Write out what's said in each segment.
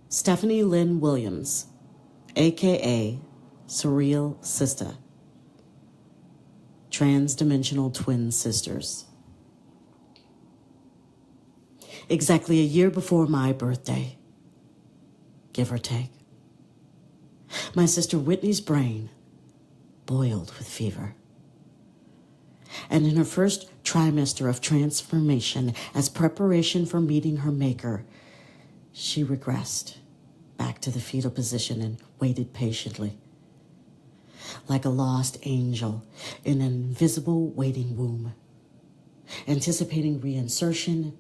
Stephanie Lynn Williams, a.k.a. Surreal Sister. Trans-dimensional twin sisters. Exactly a year before my birthday, give or take, my sister Whitney's brain boiled with fever. And in her first trimester of transformation, as preparation for meeting her maker, she regressed back to the fetal position and waited patiently, like a lost angel in an invisible waiting womb, anticipating reinsertion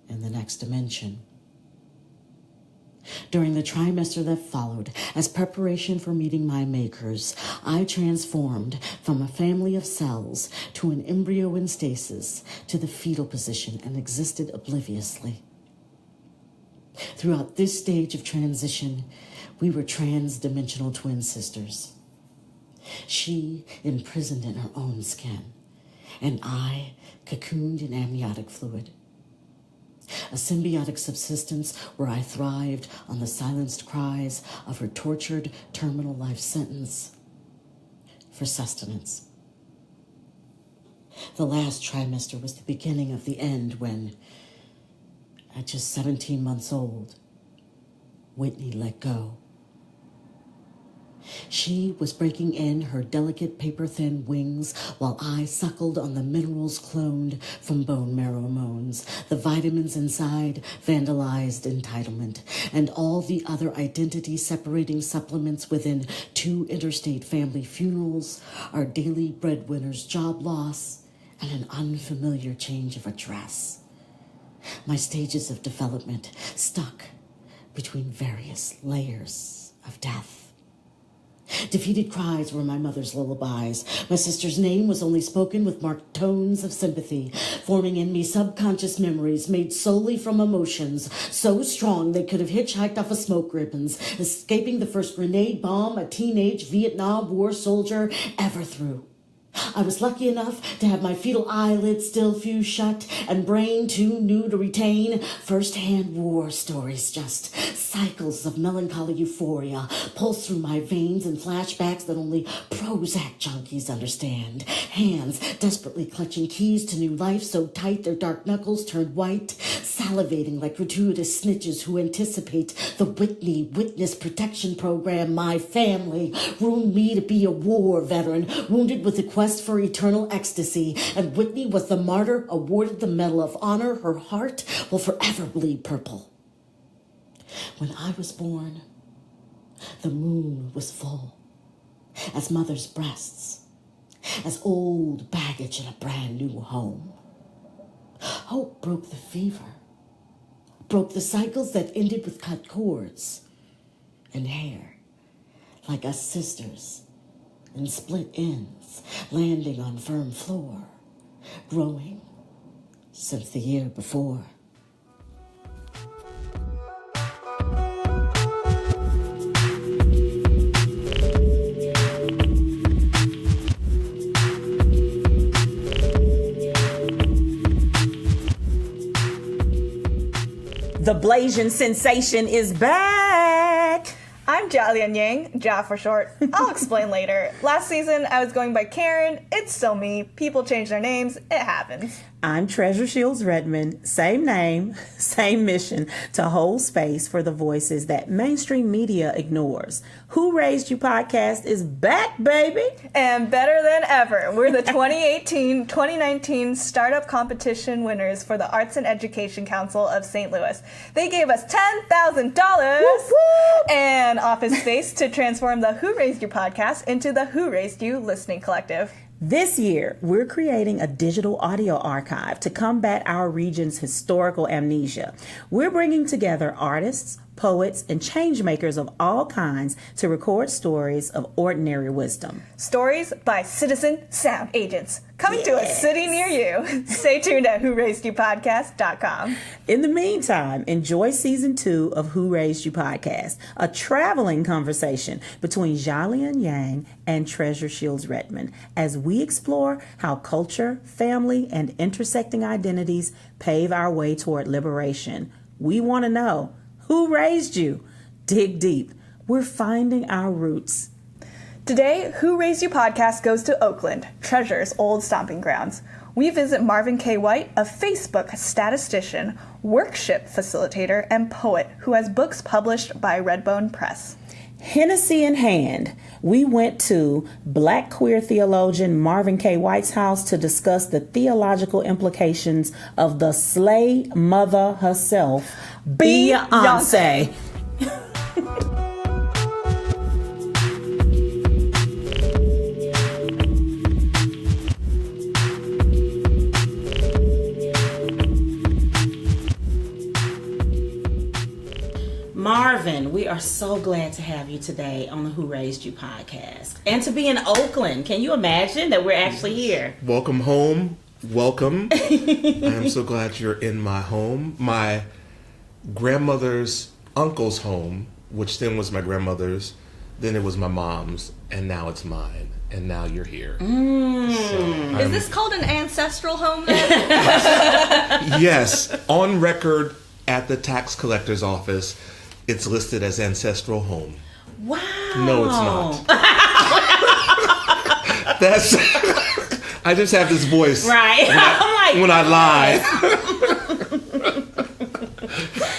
in the next dimension. During the trimester that followed, as preparation for meeting my makers, I transformed from a family of cells to an embryo in stasis to the fetal position and existed obliviously. Throughout this stage of transition, we were trans-dimensional twin sisters. She imprisoned in her own skin, and I cocooned in amniotic fluid. A symbiotic subsistence where I thrived on the silenced cries of her tortured terminal life sentence for sustenance. The last trimester was the beginning of the end when, at just 17 months old, Whitney let go. She was breaking in her delicate paper-thin wings while I suckled on the minerals cloned from bone marrow moans, the vitamins inside vandalized entitlement, and all the other identity-separating supplements within 2 interstate family funerals, our daily breadwinner's job loss, and an unfamiliar change of address. My stages of development stuck between various layers of death. Defeated cries were my mother's lullabies. My sister's name was only spoken with marked tones of sympathy, forming in me subconscious memories made solely from emotions so strong they could have hitchhiked off of smoke ribbons, escaping the first grenade bomb a teenage Vietnam War soldier ever threw. I was lucky enough to have my fetal eyelids still fused shut and brain too new to retain first-hand war stories, just cycles of melancholy euphoria pulse through my veins and flashbacks that only Prozac junkies understand. Hands desperately clutching keys to new life so tight their dark knuckles turned white, salivating like gratuitous snitches who anticipate the Whitney Witness Protection Program. My family ruined me to be a war veteran, wounded with the quest for eternal ecstasy, and Whitney was the martyr awarded the Medal of Honor. Her heart will forever bleed purple. When I was born, the moon was full, as mother's breasts, as old baggage in a brand new home. Hope broke the fever, broke the cycles that ended with cut cords and hair, like us sisters in split ends, landing on firm floor, growing since the year before. The Blasian sensation is back. I'm Jialian Yang, Ja for short. I'll explain later. Last season, I was going by Karen. It's still me. People change their names. It happens. I'm Treasure Shields Redmond. Same name, same mission, to hold space for the voices that mainstream media ignores. Who Raised You podcast is back, baby. And better than ever. We're the 2018-2019 Startup Competition winners for the Arts and Education Council of St. Louis. They gave us $10,000 and office space to transform the Who Raised You podcast into the Who Raised You Listening Collective. This year, we're creating a digital audio archive to combat our region's historical amnesia. We're bringing together artists, poets, and change makers of all kinds to record stories of ordinary wisdom. Stories by citizen sound agents coming to a city near you. Stay tuned at whoraisedyou.podcast.com. In the meantime, enjoy season 2 of Who Raised You podcast, a traveling conversation between Jialian Yang and Treasure Shields Redmond as we explore how culture, family, and intersecting identities pave our way toward liberation. We want to know, Who raised you? Dig deep. We're finding our roots. Today, Who Raised You podcast goes to Oakland, Treasure's old stomping grounds. We visit Marvin K. White, a Facebook statistician, workshop facilitator, and poet who has books published by Redbone Press. Hennessy in hand, we went to Black queer theologian Marvin K. White's house to discuss the theological implications of the slay mother herself, Beyonce. Marvin, we are so glad to have you today on the Who Raised You podcast. And to be in Oakland. Can you imagine that we're actually here? Welcome home. Welcome. I am so glad you're in my home. My grandmother's uncle's home, which then was my grandmother's, then it was my mom's, and now it's mine. And now you're here. Is this called an ancestral home then? Yes. On record at the tax collector's office, it's listed as ancestral home. Wow. No, it's not. That's. I just have this voice. Right. When I lie.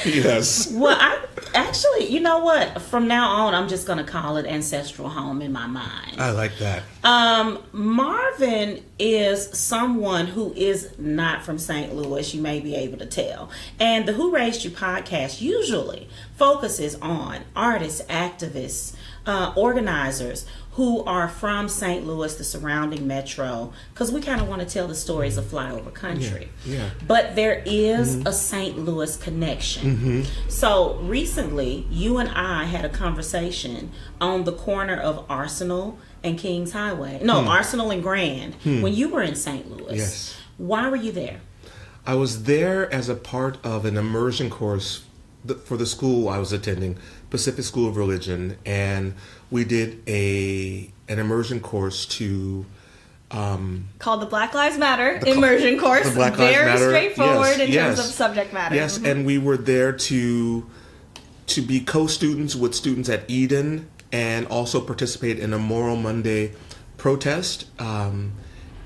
Yes. Well, I actually, you know what? From now on, I'm just going to call it ancestral home in my mind. I like that. Marvin is someone who is not from St. Louis, you may be able to tell. And the Who Raised You podcast usually focuses on artists, activists, organizers who are from St. Louis, the surrounding metro, because we kind of want to tell the stories of flyover country. Yeah. But there is a St. Louis connection. So recently, you and I had a conversation on the corner of Arsenal and Kings Highway. No, Arsenal and Grand, when you were in St. Louis. Yes. Why were you there? I was there as a part of an immersion course for the school I was attending, Pacific School of Religion, and we did an immersion course to Called the Black Lives Matter immersion course. the Black Lives Very Matter. straightforward in Yes. terms of subject matter. Yes, and we were there to be co-students with students at Eden and also participate in a Moral Monday protest and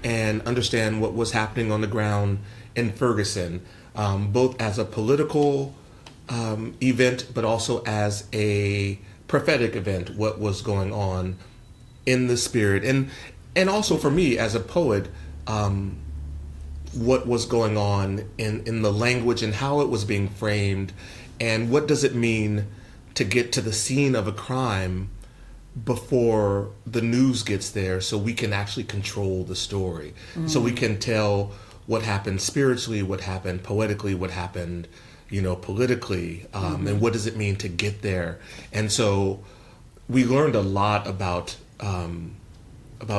understand what was happening on the ground in Ferguson, both as a political event, but also as a prophetic event, what was going on in the spirit. And also for me as a poet, what was going on in the language and how it was being framed, and what does it mean to get to the scene of a crime before the news gets there so we can actually control the story. So we can tell what happened spiritually, what happened poetically, what happened, politically, and what does it mean to get there. And so we learned a lot about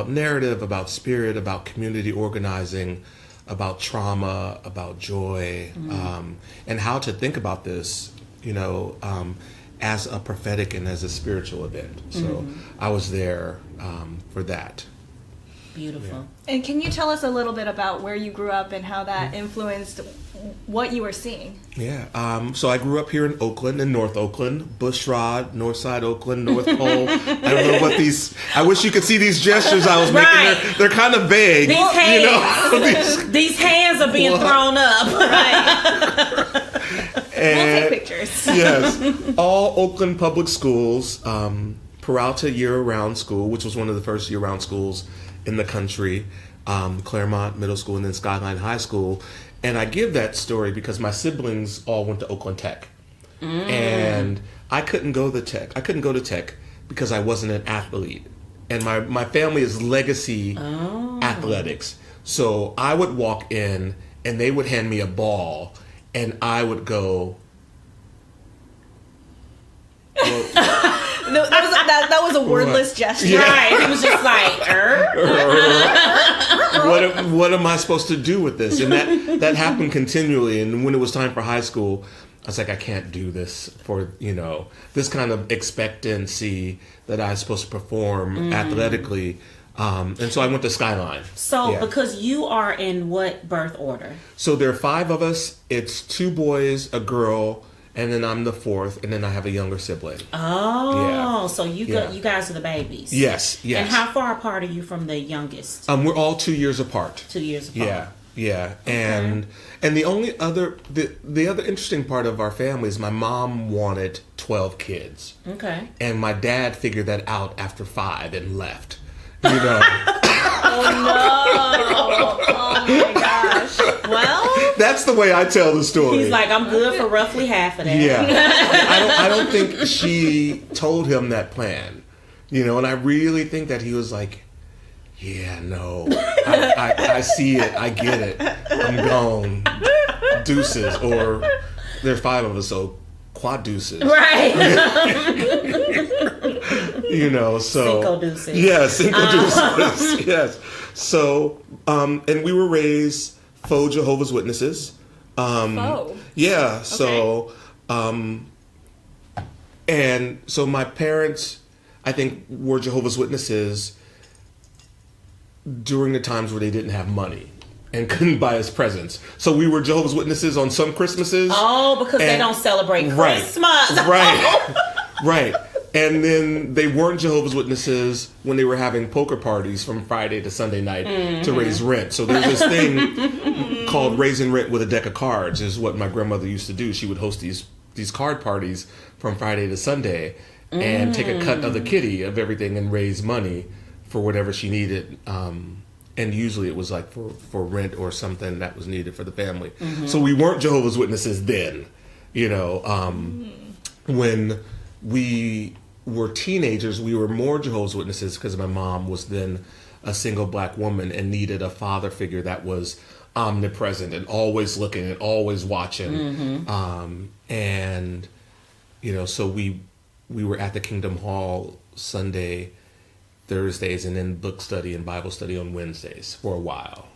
narrative, about spirit, about community organizing, about trauma, about joy, and how to think about this, as a prophetic and as a spiritual event. So I was there for that. Beautiful. Yeah. And can you tell us a little bit about where you grew up and how that influenced what you were seeing? Yeah. So I grew up here in Oakland, in North Oakland, Bushrod, Northside Oakland, North Pole. I don't know what these. I wish you could see these gestures I was making. They're kind of vague. These hands. These hands are being thrown up. Right. We'll take pictures. Yes. All Oakland public schools, Peralta year-round school, which was one of the first year-round schools in the country, Claremont Middle School, and then Skyline High School. And I give that story because my siblings all went to Oakland Tech. And I couldn't go to Tech because I wasn't an athlete. And my family is legacy athletics. So I would walk in and they would hand me a ball and I would go, well, No, that was a wordless gesture. Yeah. Right. He was just like, what am I supposed to do with this? And that happened continually. And when it was time for high school, I was like, I can't do this for, this kind of expectancy that I was supposed to perform athletically. And so I went to Skyline. So because you are in what birth order? So there are 5 of us. It's 2 boys, a girl, and then I'm the fourth, and then I have a younger sibling. Oh, so you guys are the babies. Yes. And how far apart are you from the youngest? We're all 2 years apart. 2 years apart. Yeah. And the only other the other interesting part of our family is my mom wanted 12 kids. Okay. And my dad figured that out after 5 and left. You know. Oh no! Oh my gosh! Well, that's the way I tell the story. He's like, I'm good for roughly half of that. Yeah. I don't think she told him that plan. You know, and I really think that he was like, yeah, no, I see it, I get it, I'm gone, deuces, or there's 5 of us, so quad deuces, right? You know, so cinco deuces, yeah, cinco deuces, yes. So, and we were raised faux Jehovah's Witnesses. faux. Yeah. So, and so my parents, I think, were Jehovah's Witnesses during the times where they didn't have money and couldn't buy us presents. So we were Jehovah's Witnesses on some Christmases. Oh, because they don't celebrate Christmas. Right. And then they weren't Jehovah's Witnesses when they were having poker parties from Friday to Sunday night to raise rent. So there's this thing called raising rent with a deck of cards is what my grandmother used to do. She would host these card parties from Friday to Sunday and take a cut of the kitty of everything and raise money for whatever she needed. And usually it was like for rent or something that was needed for the family. So we weren't Jehovah's Witnesses then, you know. When we were teenagers, we were more Jehovah's Witnesses because my mom was then a single black woman and needed a father figure that was omnipresent and always looking and always watching. And, you know, so we were at the Kingdom Hall Sunday, Thursdays, and then book study and Bible study on Wednesdays for a while.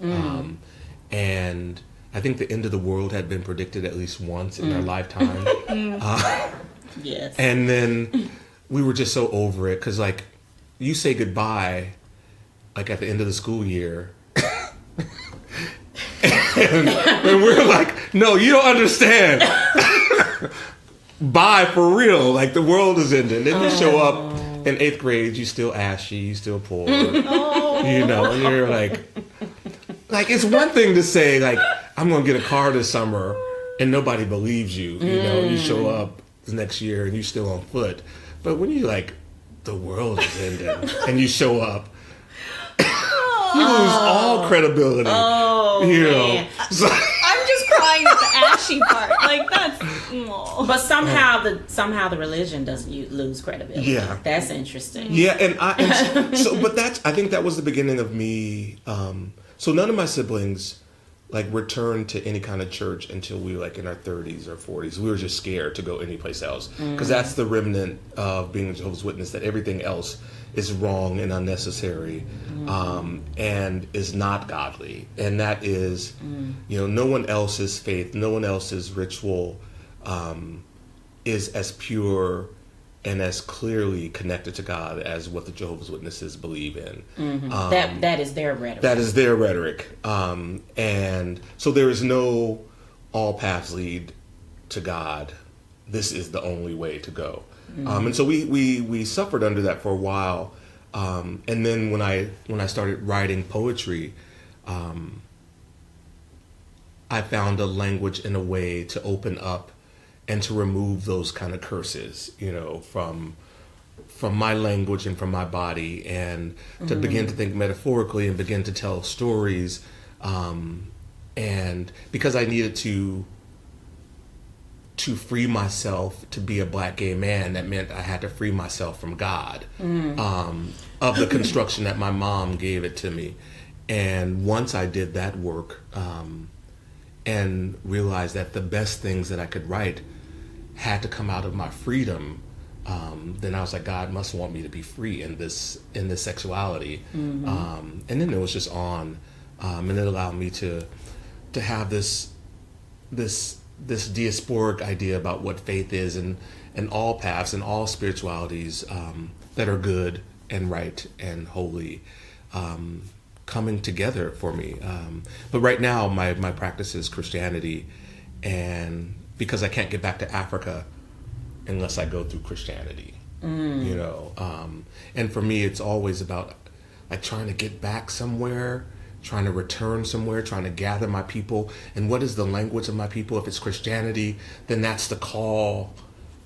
And I think the end of the world had been predicted at least once in our lifetime. Yes. And then we were just so over it because, like, you say goodbye, like, at the end of the school year. and we're like, no, you don't understand. Bye for real. Like, the world is ending. Then you show up in 8th grade, you still ashy, you still poor. You know, and you're like, it's one thing to say, like, I'm going to get a car this summer, and nobody believes you. You know, you show up the next year and you're still on foot. But when you like, the world is ending, and you show up, you lose all credibility. You know. So, I'm just crying at the ashy part. Like, that's. But somehow the religion doesn't lose credibility. Yeah, that's interesting. Yeah, but I think that was the beginning of me. So none of my siblings like returned to any kind of church until we were like in our 30s or 40s. We were just scared to go anyplace else because that's the remnant of being a Jehovah's Witness, that everything else is wrong and unnecessary and is not godly. And that is, you know, no one else's faith, no one else's ritual is as pure and as clearly connected to God as what the Jehovah's Witnesses believe in. That is their rhetoric. That is their rhetoric. And so there is no all paths lead to God. This is the only way to go. And so we suffered under that for a while. And then when I started writing poetry, I found a language and a way to open up and to remove those kind of curses, you know, from my language and from my body, and to begin to think metaphorically and begin to tell stories. And because I needed to free myself to be a black gay man, that meant I had to free myself from God, of the construction that my mom gave it to me. And once I did that work, and realized that the best things that I could write had to come out of my freedom, then I was like, God must want me to be free in this sexuality. And then it was just on, and it allowed me to have this diasporic idea about what faith is, and all paths and all spiritualities that are good and right and holy, coming together for me. But right now my practice is Christianity, and because I can't get back to Africa unless I go through Christianity. You know, and for me, it's always about like trying to get back somewhere, trying to return somewhere, trying to gather my people. And what is the language of my people? If it's Christianity, then that's the call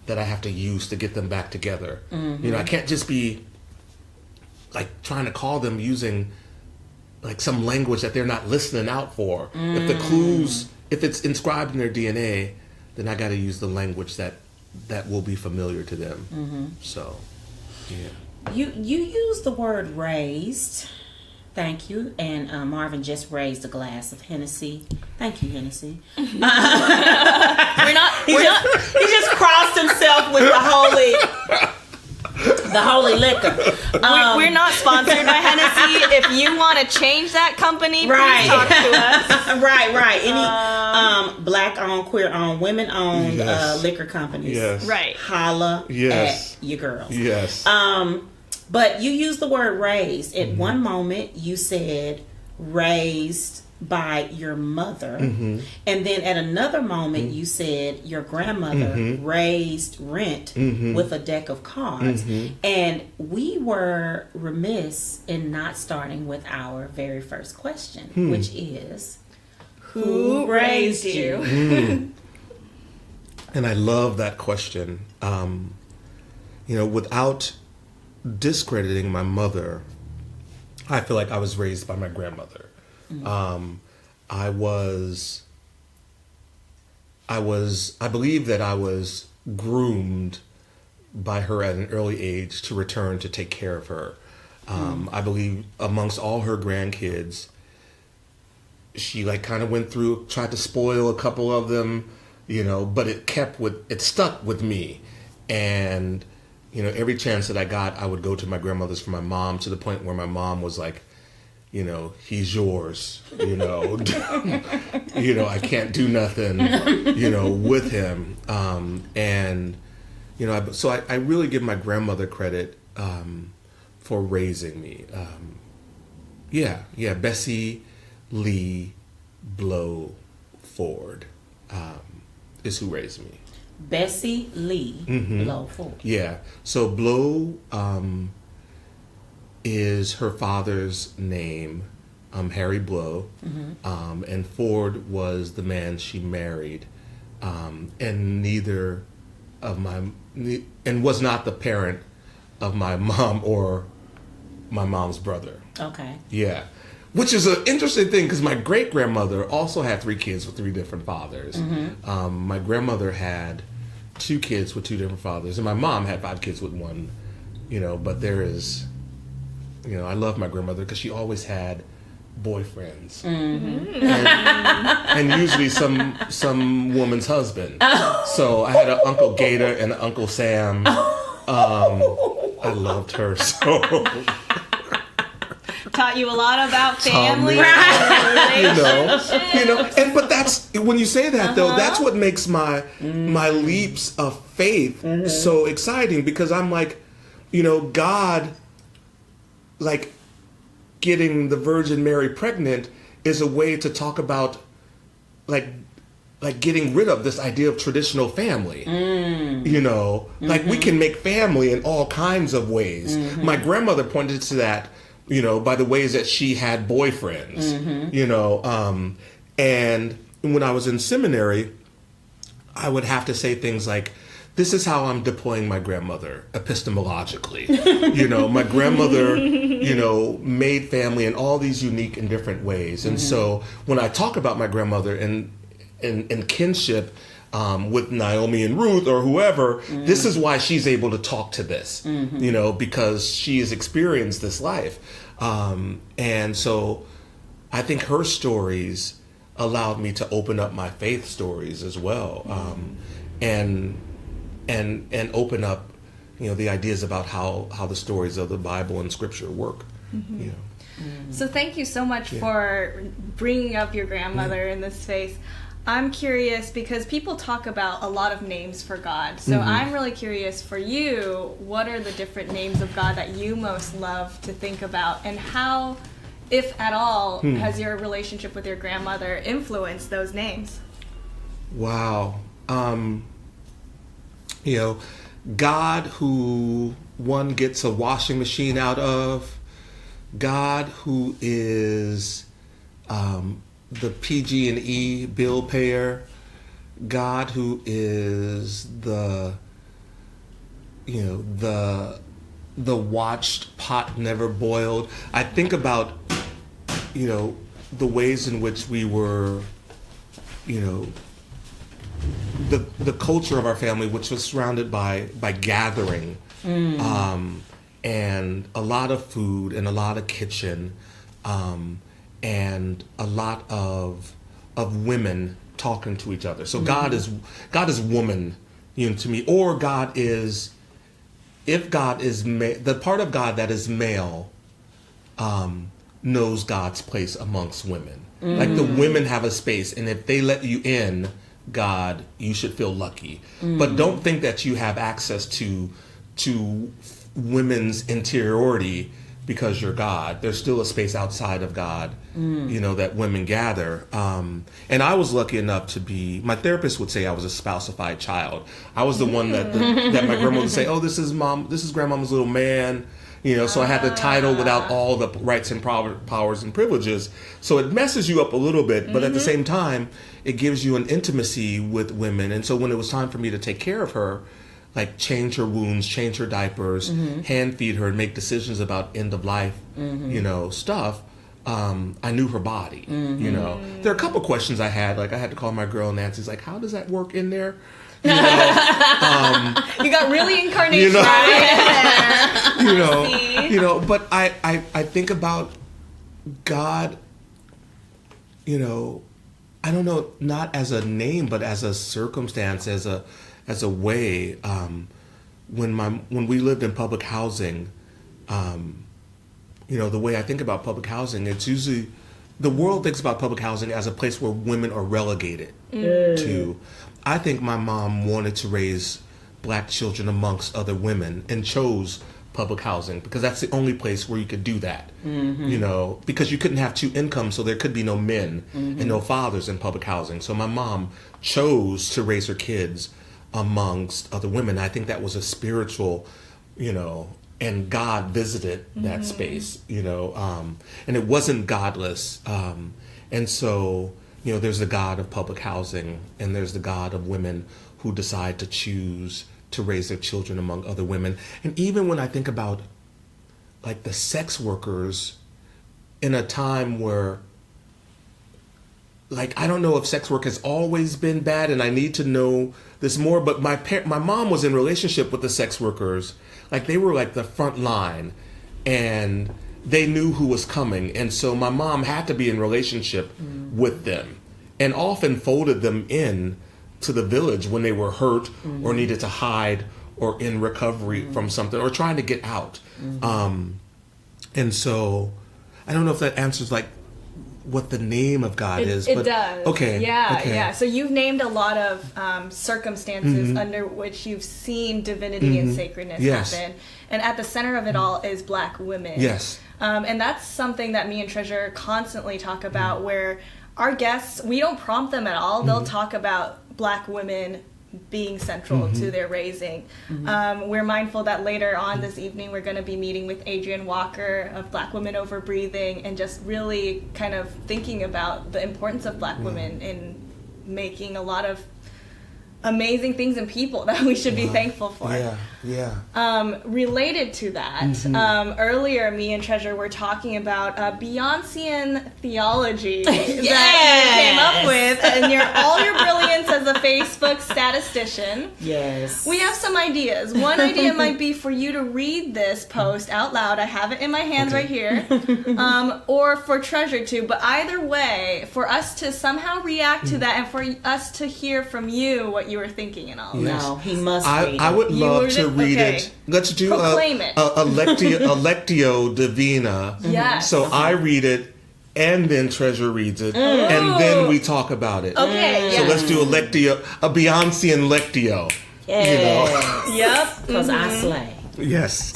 that I have to use to get them back together. You know, I can't just be like trying to call them using like some language that they're not listening out for. If the clues, if it's inscribed in their DNA, then I got to use the language that will be familiar to them. So, yeah. You use the word raised. Thank you. And Marvin just raised a glass of Hennessy. Thank you, Hennessy. We're not. He just crossed himself with the holy liquor. We're not sponsored by Hennessy. If you want to change that company, please talk to us. Right. Any black-owned, queer-owned, women-owned liquor companies. Yes. Right. Holla at your girls. Yes. But you used the word raised. At one moment, you said raised by your mother. And then at another moment, you said your grandmother raised Rent with a deck of cards. And we were remiss in not starting with our very first question, which is, who raised you? And I love that question. You know, without discrediting my mother, I feel like I was raised by my grandmother. I believe that I was groomed by her at an early age to return to take care of her. I believe amongst all her grandkids, she like kind of went through, tried to spoil a couple of them, you know, but it stuck with me. And, you know, every chance that I got, I would go to my grandmother's for my mom, to the point where my mom was like, you know, he's yours, you know, you know, I can't do nothing, you know, with him. And, you know, so I really give my grandmother credit for raising me. Bessie Lee Blow Ford is who raised me. Bessie Lee Blow Ford. Yeah. So Blow is her father's name, Harry Blow, and Ford was the man she married, and was not the parent of my mom or my mom's brother. Okay. Yeah. Which is an interesting thing, because my great-grandmother also had 3 kids with 3 different fathers. My grandmother had 2 kids with 2 different fathers, and my mom had 5 kids with 1, you know, but there is, you know, I love my grandmother because she always had boyfriends. And usually some woman's husband. So I had an Uncle Gator and an Uncle Sam. I loved her so. Taught you a lot about family, you know, and but that's when you say that though, that's what makes my leaps of faith so exciting, because I'm like, you know, God, like getting the Virgin Mary pregnant is a way to talk about like getting rid of this idea of traditional family. You know, like we can make family in all kinds of ways. My grandmother pointed to that, you know, by the ways that she had boyfriends, you know, and when I was in seminary, I would have to say things like, this is how I'm deploying my grandmother epistemologically. You know, my grandmother, you know, made family in all these unique and different ways. And so when I talk about my grandmother in kinship with Naomi and Ruth or whoever, this is why she's able to talk to this, you know, because she has experienced this life. And so I think her stories allowed me to open up my faith stories as well. And open up, you know, the ideas about how the stories of the Bible and Scripture work. You know. So thank you so much for bringing up your grandmother in this space. I'm curious because people talk about a lot of names for God. So I'm really curious for you, what are the different names of God that you most love to think about, and how, if at all, has your relationship with your grandmother influenced those names? Wow. You know, God who one gets a washing machine out of, God who is the PG&E bill payer, God who is the watched pot never boiled. I think about, the ways in which we were, the culture of our family, which was surrounded by gathering, and a lot of food and a lot of kitchen, and a lot of women talking to each other. So God is woman, to me, or God is, if God is the part of God that is male, knows God's place amongst women. Like the women have a space, and if they let you in, God, you should feel lucky. But don't think that you have access to women's interiority because you're God. There's still a space outside of God, that women gather. And I was lucky enough to be, my therapist would say I was a spouseified child. I was the one that my grandma would say, oh, this is grandmama's little man. So I had the title without all the rights and powers and privileges. So it messes you up a little bit, but at the same time, it gives you an intimacy with women. And so when it was time for me to take care of her, like change her wounds, change her diapers, hand feed her, and make decisions about end of life, stuff, I knew her body. There are a couple questions I had. Like I had to call my girl Nancy's like, how does that work in there? You got really incarnation. But I think about God, I don't know, not as a name, but as a circumstance, as a way. When we lived in public housing, the way I think about public housing, it's usually the world thinks about public housing as a place where women are relegated to. I think my mom wanted to raise black children amongst other women and chose public housing because that's the only place where you could do that. Because you couldn't have two incomes, so there could be no men and no fathers in public housing. So my mom chose to raise her kids amongst other women. I think that was a spiritual, and God visited that space, and it wasn't godless. And so, there's the God of public housing, and there's the God of women who decide to choose to raise their children among other women. And even when I think about like the sex workers in a time where, like, I don't know if sex work has always been bad, and I need to know this more, but my mom was in relationship with the sex workers. Like they were like the front line, and they knew who was coming. And so my mom had to be in relationship with them and often folded them in to the village when they were hurt or needed to hide or in recovery from something or trying to get out. And so I don't know if that answers like what the name of God is. It does. Okay. Yeah. So you've named a lot of circumstances under which you've seen divinity and sacredness happen. And at the center of it all is black women. Yes. And that's something that me and Treasure constantly talk about, where our guests, we don't prompt them at all. They'll talk about black women being central to their raising. We're mindful that later on this evening we're going to be meeting with Adrienne Walker of Black Women Over Breathing, and just really kind of thinking about the importance of black women in making a lot of amazing things in people that we should be thankful for. Related to that, earlier me and Treasure were talking about Beyoncean Theology that you came up with, and all your brilliance as a Facebook statistician. Yes. We have some ideas. One idea might be for you to read this post out loud. I have it in my hands right here. Or for Treasure to, but either way, for us to somehow react to that and for us to hear from you what you were thinking and all of that. No, he must read it. I would love to read it. Let's do Proclaim it. a Lectio Divina. Yes. So I read it, and then Treasure reads it, and then we talk about it. Okay. So let's do a Beyoncean Lectio. Yeah. Yep. Because I slay. Yes.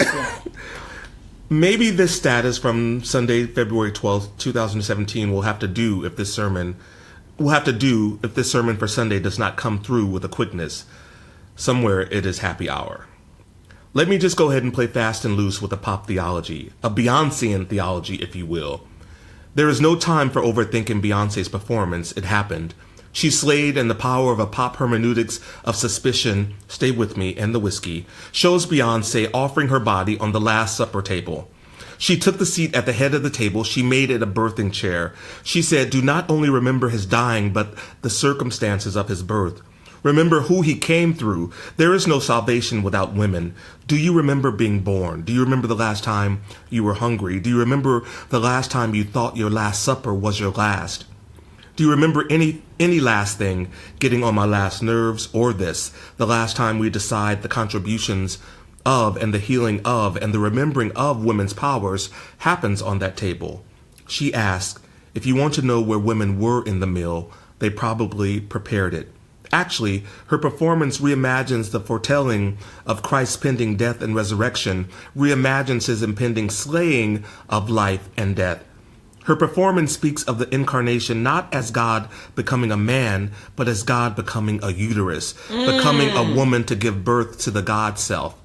Maybe this status from Sunday, February 12th, 2017 will have to do if this sermon will have to do if this sermon for Sunday does not come through with a quickness. Somewhere it is happy hour. Let me just go ahead and play fast and loose with a pop theology, a Beyoncean theology, if you will. There is no time for overthinking Beyonce's performance. It happened. She slayed, and the power of a pop hermeneutics of suspicion, stay with me, and the whiskey, shows Beyonce offering her body on the Last Supper table. She took the seat at the head of the table. She made it a birthing chair. She said, do not only remember his dying, but the circumstances of his birth. Remember who he came through. There is no salvation without women. Do you remember being born? Do you remember the last time you were hungry? Do you remember the last time you thought your last supper was your last? Do you remember any last thing getting on my last nerves, or this, the last time we decide the contributions of and the healing of and the remembering of women's powers happens on that table? She asked, if you want to know where women were in the meal, they probably prepared it. Actually, her performance reimagines the foretelling of Christ's pending death and resurrection, reimagines his impending slaying of life and death. Her performance speaks of the incarnation not as God becoming a man, but as God becoming a uterus, becoming a woman to give birth to the God self.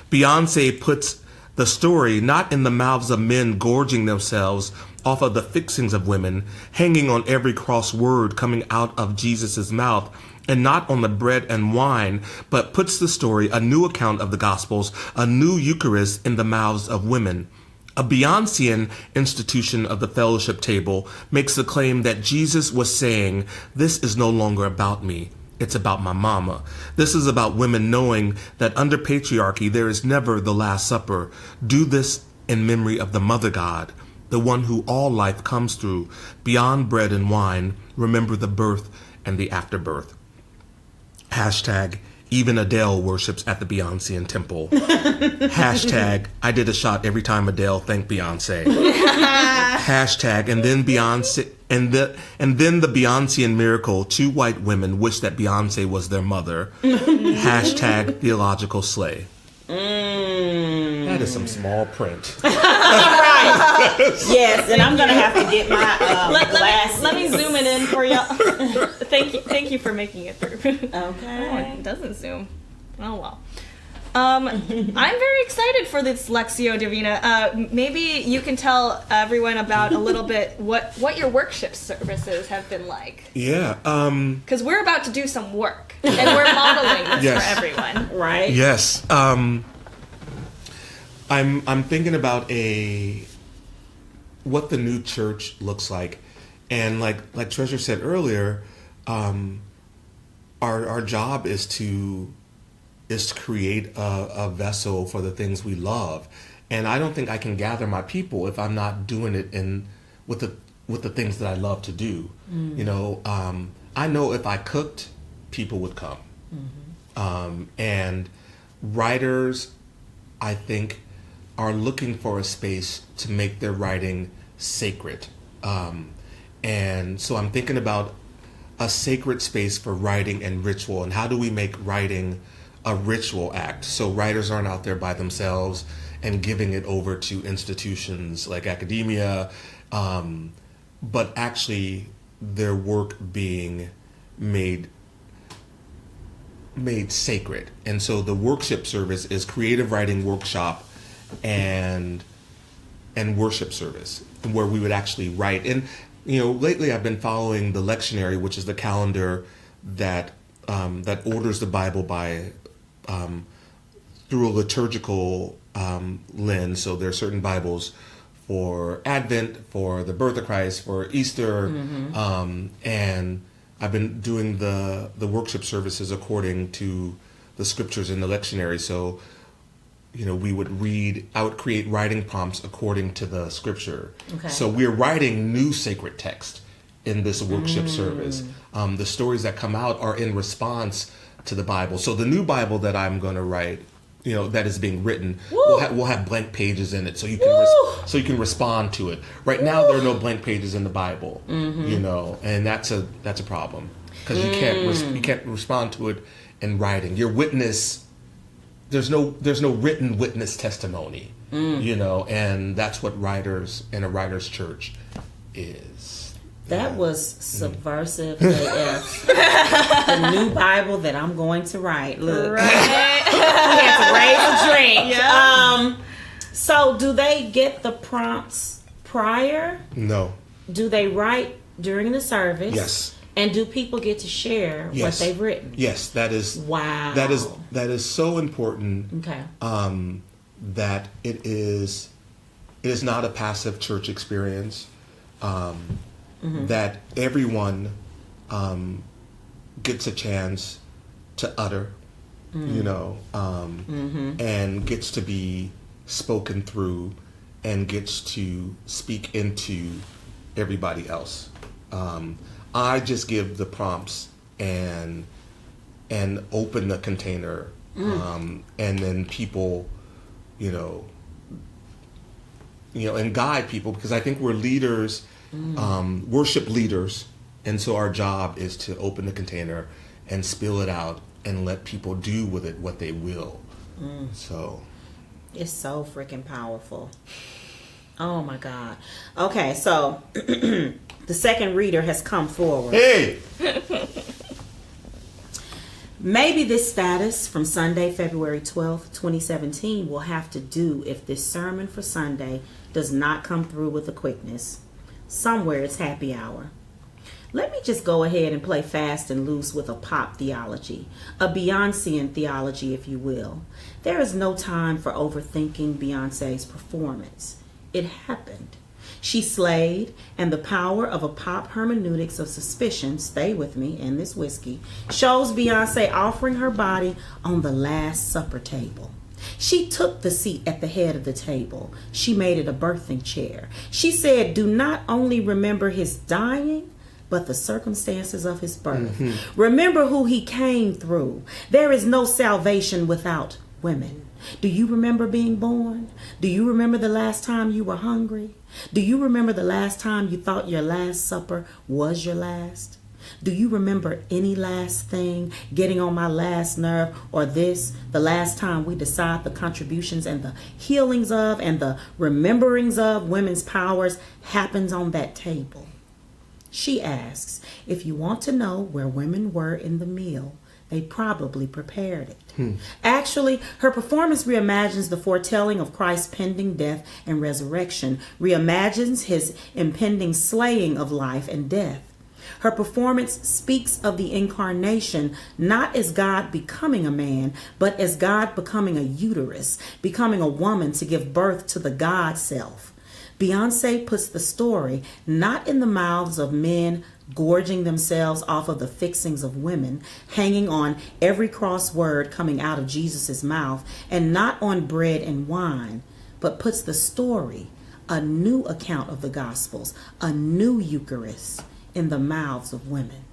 Beyonce puts the story not in the mouths of men gorging themselves off of the fixings of women, hanging on every cross word coming out of Jesus' mouth, and not on the bread and wine, but puts the story, a new account of the Gospels, a new Eucharist in the mouths of women. A Beyoncean institution of the fellowship table makes the claim that Jesus was saying, this is no longer about me. It's about my mama. This is about women knowing that under patriarchy, there is never the Last Supper. Do this in memory of the Mother God, the one who all life comes through. Beyond bread and wine, remember the birth and the afterbirth. Hashtag, even Adele worships at the Beyoncean temple. Hashtag, I did a shot every time Adele thanked Beyonce. Hashtag, and then Beyonce, and then the Beyoncean miracle, 2 white women wish that Beyonce was their mother. Hashtag, theological slay. That is some small print. Right. Yes, and I'm gonna have to get my glasses. Let me zoom it in for y'all. Thank you for making it through. Okay. Oh, it doesn't zoom. Oh well. I'm very excited for this Lectio Divina. Maybe you can tell everyone about a little bit what your worship services have been like. Yeah. Because we're about to do some work, and we're modeling this Yes. for everyone. Right. Yes. I'm thinking about what the new church looks like, and like Treasure said earlier, our job is to create a vessel for the things we love, and I don't think I can gather my people if I'm not doing it with the things that I love to do. You know, I know if I cooked, people would come, and writers, I think, are looking for a space to make their writing sacred. And so I'm thinking about a sacred space for writing and ritual, and how do we make writing a ritual act so writers aren't out there by themselves and giving it over to institutions like academia, but actually their work being made sacred. And so the worship service is creative writing workshop and worship service, where we would actually write. And you know, lately I've been following the lectionary, which is the calendar that orders the Bible by through a liturgical lens. So there are certain Bibles for Advent, for the birth of Christ, for Easter, and I've been doing the worship services according to the scriptures in the lectionary. So, you know, I would create writing prompts according to the scripture. Okay. So we're writing new sacred text in this worship service. The stories that come out are in response to the Bible. So the new Bible that I'm going to write, you know, that is being written, will have blank pages in it, so you can respond to it. Right now, there are no blank pages in the Bible, you know, and that's a problem, because you can't respond to it in writing. Your witness, there's no written witness testimony, you know, and that's what writers in a writer's church is. That was subversive AF. The new Bible that I'm going to write. Look. Right. We had to raise a drink. Yeah. So do they get the prompts prior? No. Do they write during the service? Yes. And do people get to share what they've written? Yes, that is. Wow. That is so important. Okay. That it is not a passive church experience. That everyone gets a chance to utter, and gets to be spoken through, and gets to speak into everybody else. I just give the prompts and open the container, and then people, and guide people, because I think we're leaders, worship leaders, and so our job is to open the container and spill it out and let people do with it what they will. So it's so freaking powerful. Oh my God. Okay, so the second reader has come forward. hey, Maybe this status from Sunday, February 12th, 2017 will have to do if this sermon for Sunday does not come through with a quickness. Somewhere it's happy hour. Let me just go ahead and play fast and loose with a pop theology, a Beyoncean theology, if you will. There is no time for overthinking Beyonce's performance. It happened. She slayed, and the power of a pop hermeneutics of suspicion, stay with me, and this whiskey, shows Beyonce offering her body on the Last Supper table. She took the seat at the head of the table. She made it a birthing chair. She said, do not only remember his dying, but the circumstances of his birth. Remember who he came through. There is no salvation without women. Do you remember being born? Do you remember the last time you were hungry? Do you remember the last time you thought your last supper was your last? Do you remember any last thing getting on my last nerve, or this, the last time we decide the contributions and the healings of and the rememberings of women's powers happens on that table? She asks, if you want to know where women were in the meal, they probably prepared it. Actually, her performance reimagines the foretelling of Christ's pending death and resurrection, reimagines his impending slaying of life and death. Her performance speaks of the incarnation, not as God becoming a man, but as God becoming a uterus, becoming a woman to give birth to the God self. Beyonce puts the story not in the mouths of men gorging themselves off of the fixings of women, hanging on every cross word coming out of Jesus's mouth, and not on bread and wine, but puts the story, a new account of the Gospels, a new Eucharist, in the mouths of women.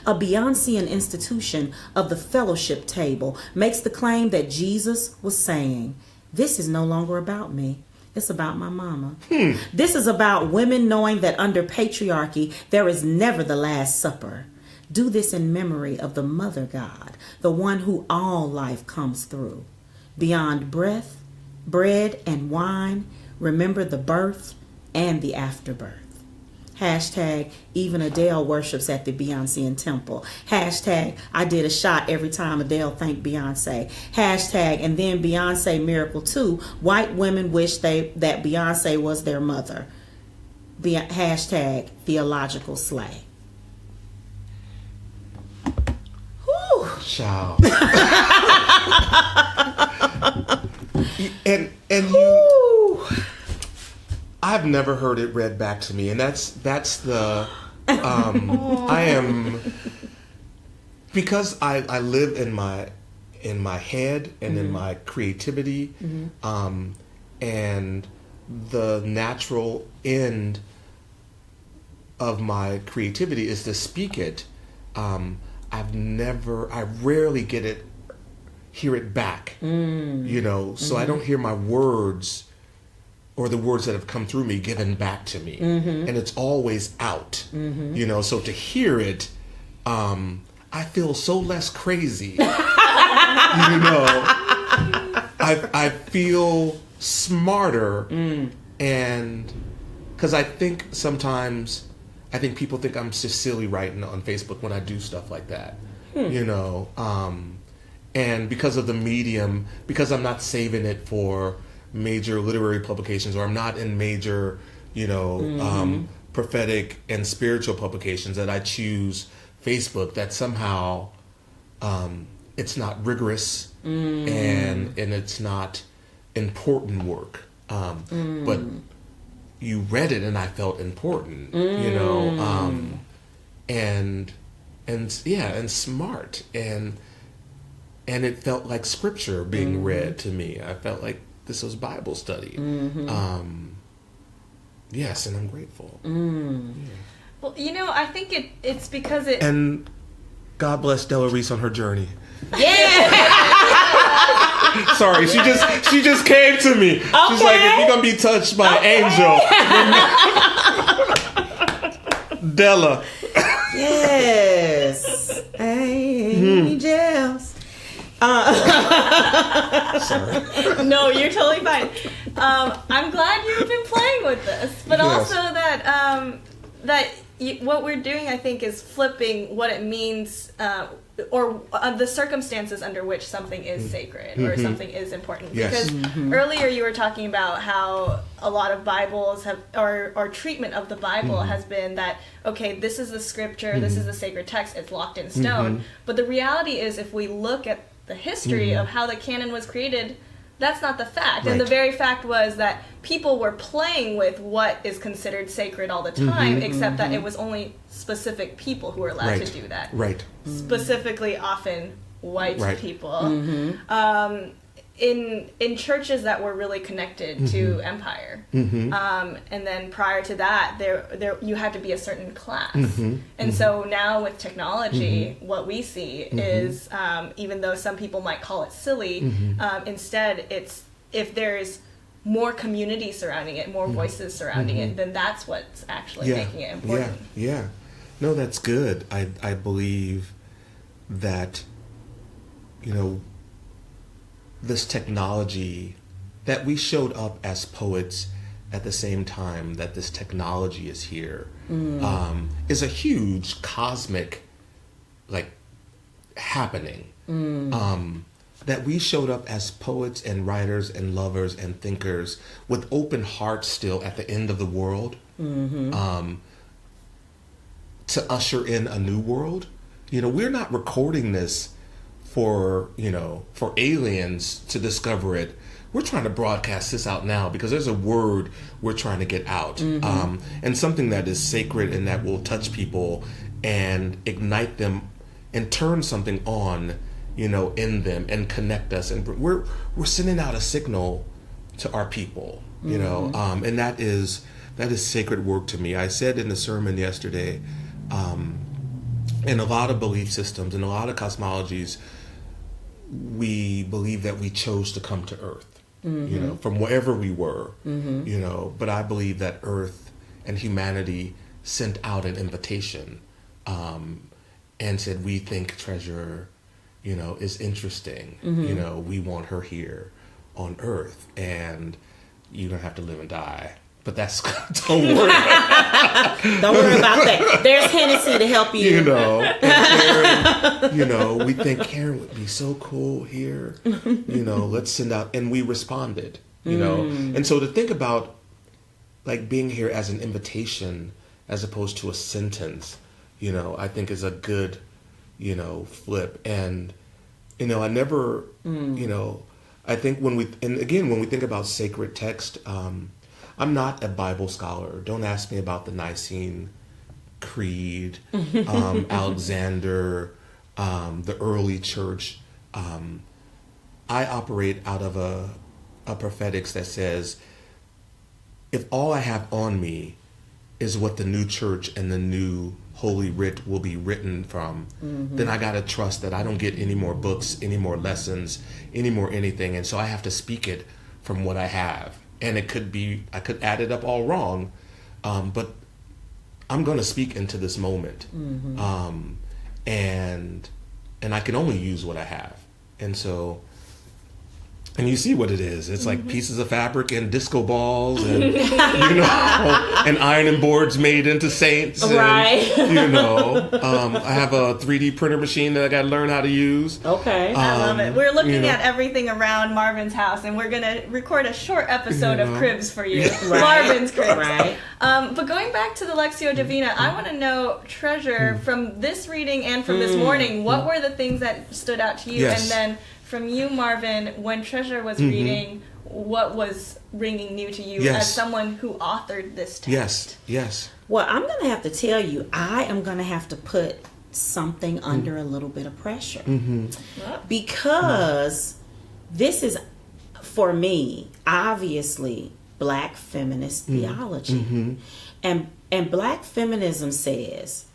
A Beyoncean institution of the fellowship table makes the claim that Jesus was saying, this is no longer about me. It's about my mama. This is about women knowing that under patriarchy, there is never the Last Supper. Do this in memory of the Mother God, the one who all life comes through. Beyond breath, bread, and wine, remember the birth and the afterbirth. Hashtag, even Adele worships at the Beyoncean temple. Hashtag, I did a shot every time Adele thanked Beyonce. Hashtag, and then Beyonce miracle too. White women wish that Beyonce was their mother. Hashtag, theological slay. Whew. child. and you, I've never heard it read back to me, and that's the I am, because I live in my head and in my creativity, and the natural end of my creativity is to speak it. I rarely hear it back, so I don't hear my words or the words that have come through me given back to me, and it's always out, so to hear it, I feel so less crazy, I feel smarter, and because I think sometimes I think people think I'm just silly writing on Facebook when I do stuff like that, and because of the medium, because I'm not saving it for major literary publications, or I'm not in major, prophetic and spiritual publications, that I choose Facebook, that somehow it's not rigorous and it's not important work. But you read it and I felt important, and smart, and it felt like scripture being read to me. I felt like this was Bible study. Yes, and I'm grateful. Well, I think it's because it... And God bless Della Reese on her journey. Yeah. Sorry, she just came to me. She's like, if you're gonna be touched by an angel, Della. Yes. Angels. Sorry. No, you're totally fine. I'm glad you've been playing with this, but also that what we're doing, I think, is flipping what it means, or the circumstances under which something is sacred or something is important. Yes. Because earlier you were talking about how a lot of Bibles have, or treatment of the Bible has been that, okay, this is the scripture, this is the sacred text, it's locked in stone. But the reality is, if we look at the history of how the canon was created, that's not the fact. Right. And the very fact was that people were playing with what is considered sacred all the time, except that it was only specific people who were allowed to do that. Right. Specifically, often white people. In churches that were really connected to empire, and then prior to that, there you had to be a certain class, and so now with technology, what we see is, even though some people might call it silly, instead it's, if there's more community surrounding it, more voices surrounding it, then that's what's actually making it important. Yeah. No, that's good. I believe that, this technology, that we showed up as poets at the same time that this technology is here, is a huge cosmic happening. That we showed up as poets and writers and lovers and thinkers with open hearts still at the end of the world, to usher in a new world. We're not recording this for aliens to discover it. We're trying to broadcast this out now because there's a word we're trying to get out, and something that is sacred and that will touch people and ignite them and turn something on, in them and connect us. And we're sending out a signal to our people, and that is sacred work to me. I said in the sermon yesterday, in a lot of belief systems, in a lot of cosmologies, we believe that we chose to come to Earth, from wherever we were, but I believe that Earth and humanity sent out an invitation, and said, we think Treasure, is interesting. We want her here on Earth, and you don't have to live and die. But that's, don't worry. Don't worry about that. There's Hennessy to help you. And Karen, we think Karen would be so cool here. Let's send out, and we responded. And so to think about being here as an invitation as opposed to a sentence, I think is a good, flip. And I never, I think when we think about sacred text, I'm not a Bible scholar. Don't ask me about the Nicene Creed, Alexander, the early church. I operate out of a prophetics that says, if all I have on me is what the new church and the new Holy Writ will be written from, then I got to trust that I don't get any more books, any more lessons, any more anything. And so I have to speak it from what I have. And it could be, I could add it up all wrong, but I'm going to speak into this moment. And I can only use what I have. And so And you see what it is. It's like pieces of fabric and disco balls and, and ironing boards made into saints. And, Right. I have a 3D printer machine that I got to learn how to use. Okay. I love it. We're looking at everything around Marvin's house, and we're going to record a short episode of Cribs for you. Right. Marvin's Cribs. Right. But going back to the Lectio Divina, I want to know, Treasure, from this reading and from this morning, what were the things that stood out to you? Yes. And then from you, Marvin, when Treasure was reading, what was ringing new to you as someone who authored this text? Yes. Well, I'm going to have to tell you, I am going to have to put something under a little bit of pressure. Because this is, for me, obviously Black feminist theology. And Black feminism says,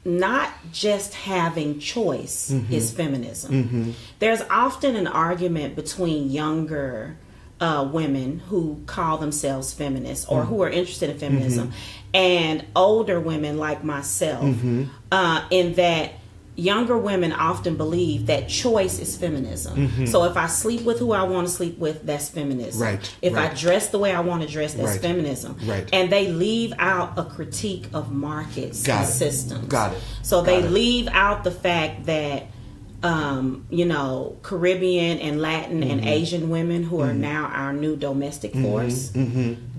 not just having choice is feminism. There's often an argument between younger women who call themselves feminists or who are interested in feminism and older women like myself, in that younger women often believe that choice is feminism. So if I sleep with who I want to sleep with, that's feminism. Right. If I dress the way I want to dress, that's feminism. Right. And they leave out a critique of markets and systems. Got it. So they leave out the fact that Caribbean and Latin and Asian women who are now our new domestic force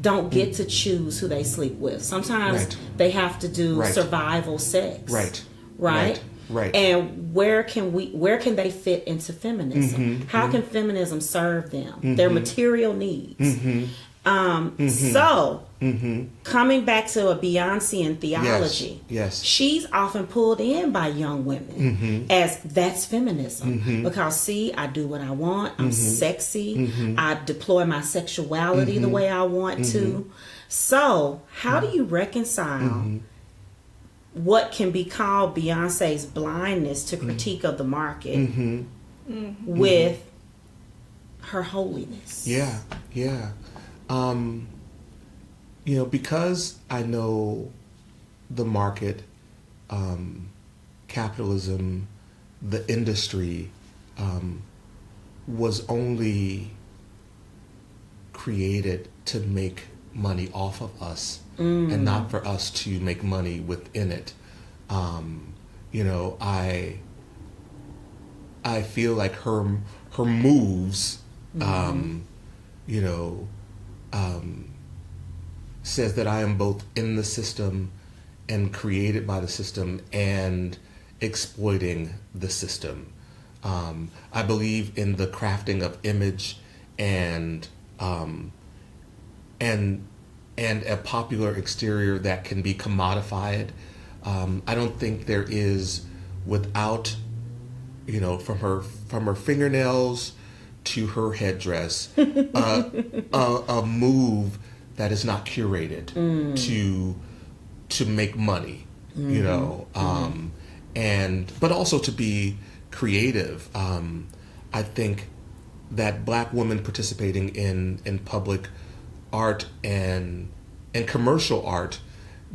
don't get to choose who they sleep with. Sometimes they have to do survival sex. Right. And where can they fit into feminism? How can feminism serve them? Their material needs. Coming back to a Beyoncean theology, she's often pulled in by young women as that's feminism. Because see, I do what I want, I'm sexy, I deploy my sexuality the way I want to. So how do you reconcile what can be called Beyonce's blindness to critique of the market with her holiness? Because I know the market, capitalism, the industry was only created to make money off of us and not for us to make money within it. I feel like her moves, says that I am both in the system and created by the system and exploiting the system. I believe in the crafting of image and a popular exterior that can be commodified. I don't think there is, without, from her fingernails to her headdress, a move that is not curated to make money, but also to be creative. I think that Black women participating in public art and commercial art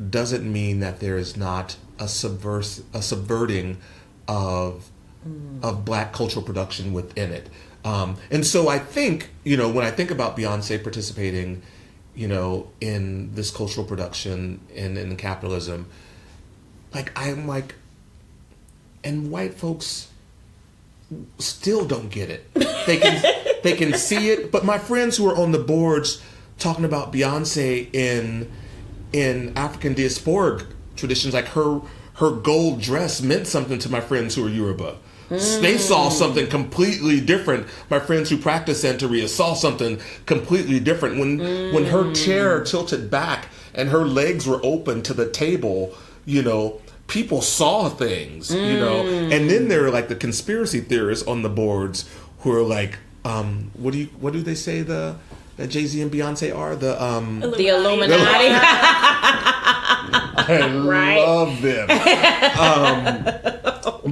doesn't mean that there is not a subverting of Black cultural production within it. And so I think, when I think about Beyonce participating, in this cultural production and in capitalism, and white folks still don't get it. They can see it, but my friends who are on the boards talking about Beyonce in African diasporic traditions, like her gold dress meant something to my friends who are Yoruba. They saw something completely different. My friends who practice Santeria saw something completely different. When her chair tilted back and her legs were open to the table, people saw things, And then there are like the conspiracy theorists on the boards who are like, what do they say that Jay-Z and Beyonce are? The Illuminati. I love them.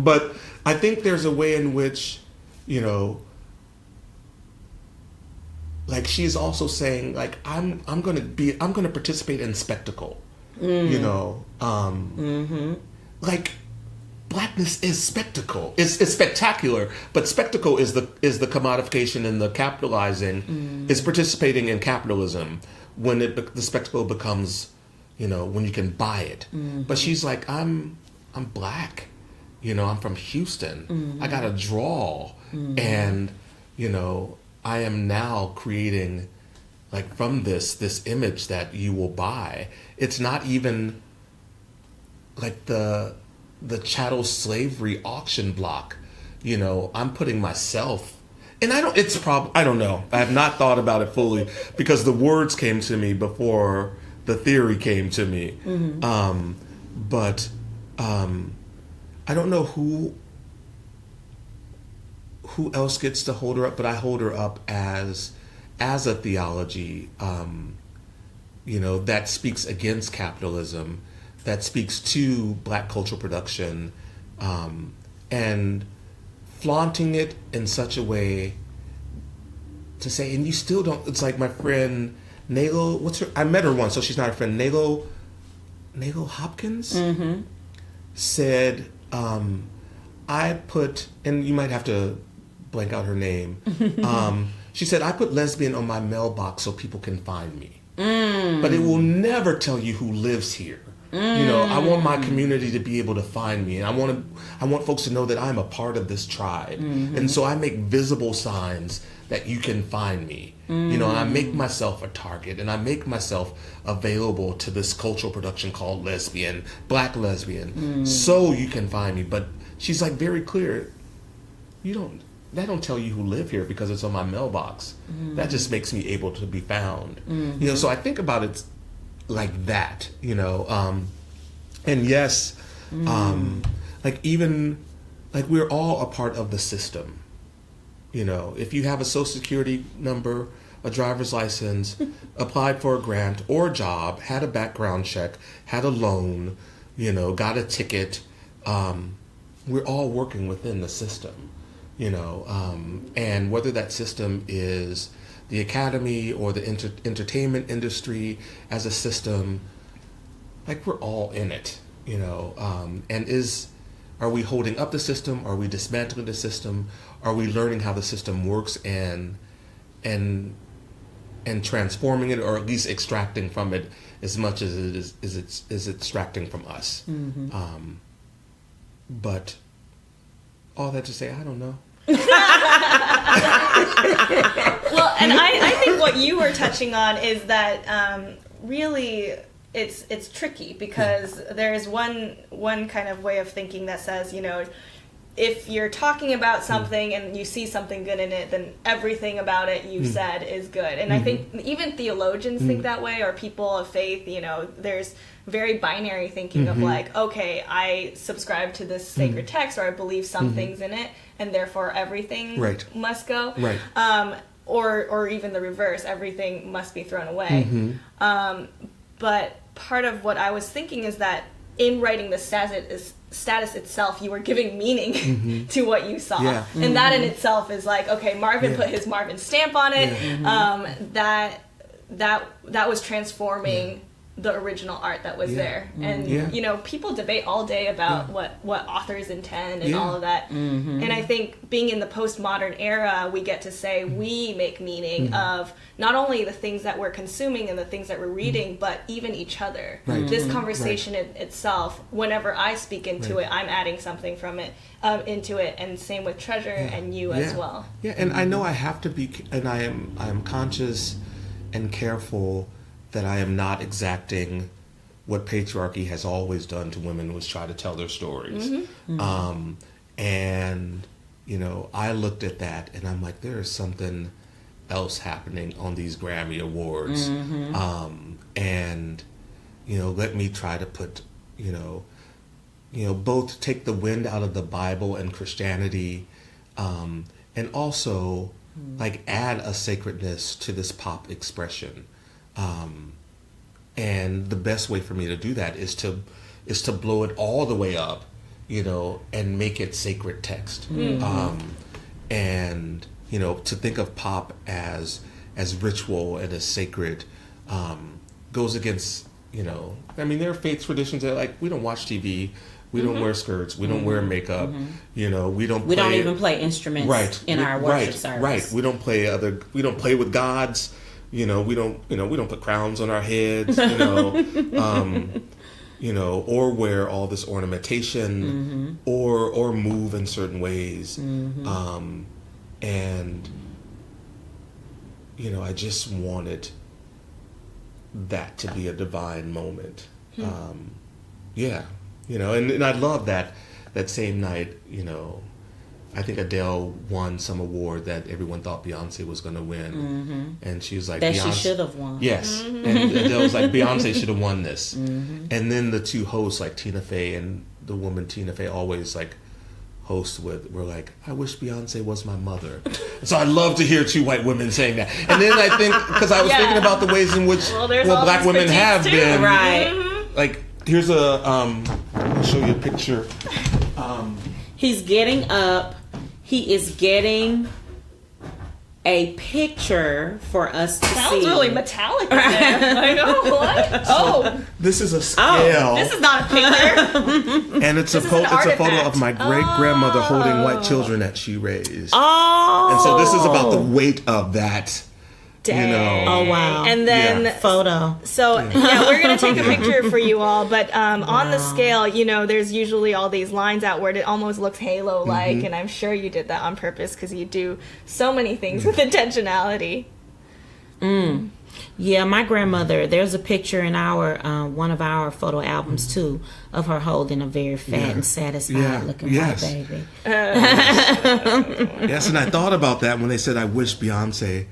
But I think there's a way in which, she's also saying, I'm going to participate in spectacle, blackness is spectacle. It's spectacular, but spectacle is the commodification and the capitalizing. Is participating in capitalism when the spectacle becomes, when you can buy it. But she's like, I'm black, I'm from Houston. I got a drawl, and I am now creating, like, from this image that you will buy. It's not even like the chattel slavery auction block. I'm putting myself, and I don't know. I have not thought about it fully because the words came to me before the theory came to me. But I don't know who else gets to hold her up, but I hold her up as a theology, that speaks against capitalism, that speaks to black cultural production, and flaunting it in such a way to say, and you still don't, it's like my friend Nalo, I met her once, so she's not a friend, Nalo Hopkins, said, I put, and you might have to blank out her name, she said, I put lesbian on my mailbox so people can find me. But it will never tell you who lives here. I want my community to be able to find me, and I want folks to know that I'm a part of this tribe. And so I make visible signs that you can find me. And I make myself a target, and I make myself available to this cultural production called lesbian, black lesbian, so you can find me. But she's like very clear, that don't tell you who live here because it's on my mailbox. That just makes me able to be found. So I think about it like that, and yes, like even like we're all a part of the system. If you have a social security number, a driver's license, applied for a grant or a job, had a background check, had a loan, got a ticket, we're all working within the system. And whether that system is the academy or the entertainment industry as a system, like we're all in it, and are we holding up the system? Are we dismantling the system? Are we learning how the system works and transforming it, or at least extracting from it as much as it is extracting from us? But all that to say, I don't know. Well, and I think what you were touching on is that really it's tricky because there's one kind of way of thinking that says, if you're talking about something and you see something good in it, then everything about it you said is good. And I think even theologians think that way, or people of faith, there's very binary thinking of like, okay, I subscribe to this sacred text, or I believe some things in it, and therefore everything must go. Right. Or even the reverse, everything must be thrown away. But part of what I was thinking is that in writing the status itself, you were giving meaning to what you saw. Yeah. And that in itself is like, okay, Marvin put his Marvin stamp on it. That was transforming the original art that was there. And people debate all day about what authors intend and all of that. And I think being in the postmodern era, we get to say we make meaning of not only the things that we're consuming and the things that we're reading, but even each other. This conversation itself, whenever I speak into it, I'm adding something from it into it, and same with Treasure and you as well. And I know I have to be, and I am conscious and careful that I am not exacting what patriarchy has always done to women, was try to tell their stories. And I looked at that and I'm like, there is something else happening on these Grammy Awards. And let me try to put both take the wind out of the Bible and Christianity, and also like add a sacredness to this pop expression. And the best way for me to do that is to blow it all the way up, and make it sacred text. And to think of pop as ritual and as sacred goes against, there are faith traditions that like we don't watch TV We don't wear skirts. We don't wear makeup. You know, we don't even play instruments in our worship service. Right. We don't play with gods. You know, we don't put crowns on our heads, you know, or wear all this ornamentation or move in certain ways. And you know, I just wanted that to be a divine moment. Yeah. You know, and I love that same night, you know, I think Adele won some award that everyone thought Beyonce was going to win. And she was like, that she should have won. Yes. And Adele was like, Beyonce should have won this. And then the two hosts, like Tina Fey and the woman Tina Fey, always like host were like, I wish Beyonce was my mother. So I love to hear two white women saying that. And then I think, because I was thinking about the ways in which black women have been. Right. Like, here's I'll show you a picture. He's getting up. He is getting a picture for us to see. Sounds really metallic in there. I know, what? Oh. This is a scale. This is not a picture. And it's a photo of my great-grandmother holding white children that she raised. Oh. And so this is about the weight of that. Dang. You know. Oh, wow. And then photo. So we're gonna take a picture for you all, but on the scale, you know, there's usually all these lines out where it almost looks halo-like, and I'm sure you did that on purpose because you do so many things with intentionality. Yeah, my grandmother, there's a picture in our one of our photo albums too of her holding a very fat and satisfied looking white baby. Yes, and I thought about that when they said I wish Beyonce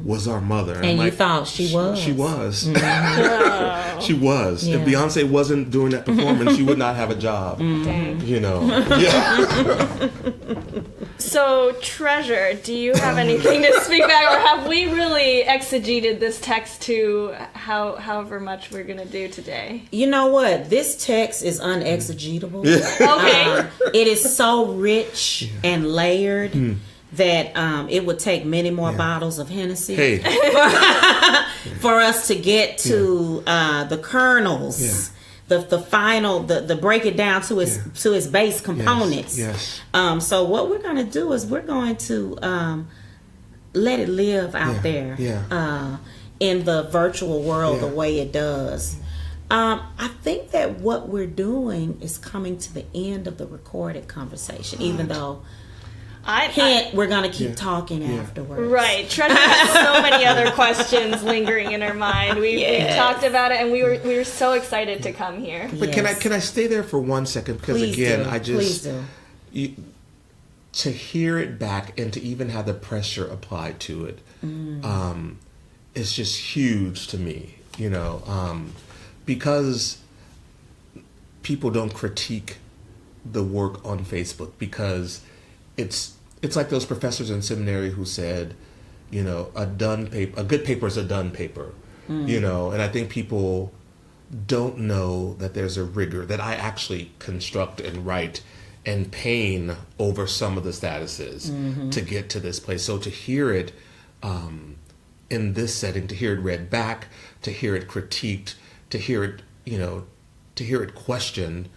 was our mother. And you thought she was. She was. She was. If Beyonce wasn't doing that performance, she would not have a job. You know. Yeah. So, Treasure, do you have anything to speak back, or have we really exegeted this text to however much we're going to do today? You know what? This text is unexegetable. Okay. It is so rich and layered that it would take many more bottles of Hennessy for us to get to the kernels. The final, the break it down to its base components. Yes. So what we're going to do is we're going to let it live out there in the virtual world the way it does. I think that what we're doing is coming to the end of the recorded conversation, even though we're going to keep talking afterwards. Right. Treasure has so many other questions lingering in her mind. We talked about it, and we were so excited to come here. But can I stay there for 1 second? Because Please do. To hear it back and to even have the pressure applied to it is just huge to me. You know, because people don't critique the work on Facebook because it's like those professors in seminary who said, you know, a good paper is a done paper, you know, and I think people don't know that there's a rigor that I actually construct and write and pain over some of the statuses to get to this place. So to hear it in this setting, to hear it read back, to hear it critiqued, to hear it, you know, to hear it questioned,